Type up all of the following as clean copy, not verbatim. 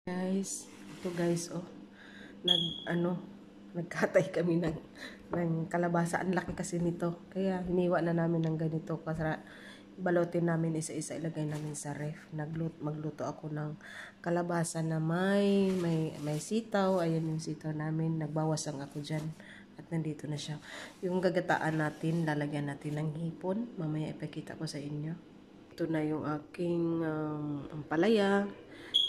Guys, ito guys, oh. Nagkatay kami ng kalabasa. Ang laki kasi nito. Kaya hiniwa na namin ng ganito. Kasi balutin namin isa-isa, ilagay namin sa ref. Magluto ako ng kalabasa na may sitaw. Ayan yung sitaw namin. Nagbawas lang ako dyan. At nandito na siya. Yung gagataan natin, lalagyan natin ng hipon. Mamaya ipakita ko sa inyo. Ito na yung aking ampalaya.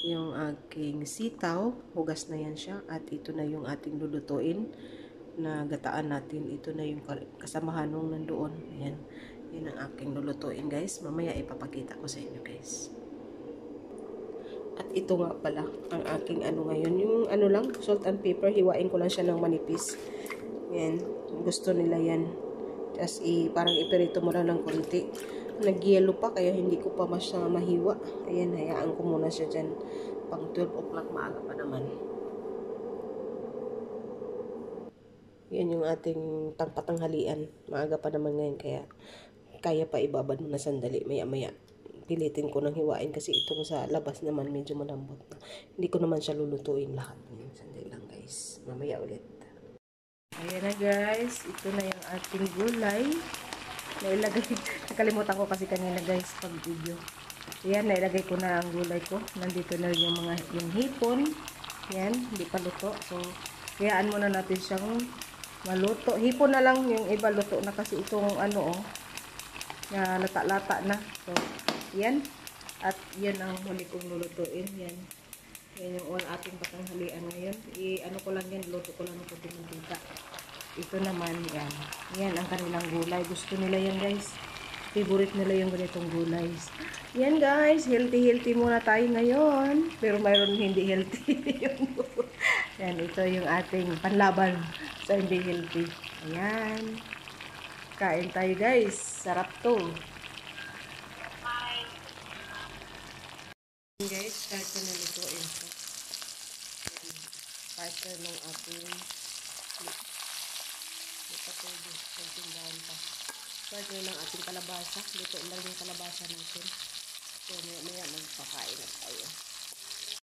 Yung aking sitaw, hugas na yan siya, at ito na yung ating lulutuin na gataan natin. Ito na yung kasamahan nung nandoon. Ayan, yan ang aking lulutuin guys. Mamaya ipapakita ko sa inyo guys. At ito nga pala ang aking ngayon, yung lang, salt and pepper. Hiwain ko lang siya ng manipis. Yan, gusto nila yan. Tapos parang iperito mo lang ng konti. Nag-yellow pa kaya hindi ko pa masya mahiwa. Ayan, hayaan ko muna siya dyan. Pang 12 o'clock, maaga pa naman. Yan yung ating patanghalian. Maaga pa naman ngayon kaya kaya pa ibabad mo na sandali. Maya-maya pilitin ko nang hiwain kasi itong sa labas naman medyo malambot na. Hindi ko naman siya lulutuin lahat. Sandali lang guys. Mamaya ulit. Ayan na guys. Ito na yung ating gulay. Nailagay, nakalimutan ko kasi kanina guys pag video. Ayan, nailagay ko na ang gulay ko. Nandito na rin yung hipon. Yan, hindi pa luto. So, hayaan muna natin siyang maluto. Hipon na lang, yung iba luto na kasi itong na lata-lata na. So, yan. At yan ang huli kong lulutuin. Yan. Yan yung ating patanghalian ngayon. Ko lang yan, luto ko lang ng puting mantika. Ito naman, yan. Yan ang kanilang gulay. Gusto nila yan, guys. Favorite nila yung ganitong gulay. Yan, guys. Healthy muna tayo ngayon. Pero mayroon hindi healthy. Yan, ito yung ating panlaban sa hindi healthy. Ayan. Kain tayo, guys. Sarap to. Guys, start ko na lutuin ko. Start ko ng ating patubig, tindahan pa. Start na ng ating kalabasa. Luto lang yung kalabasa natin. So, maya magpakain na tayo.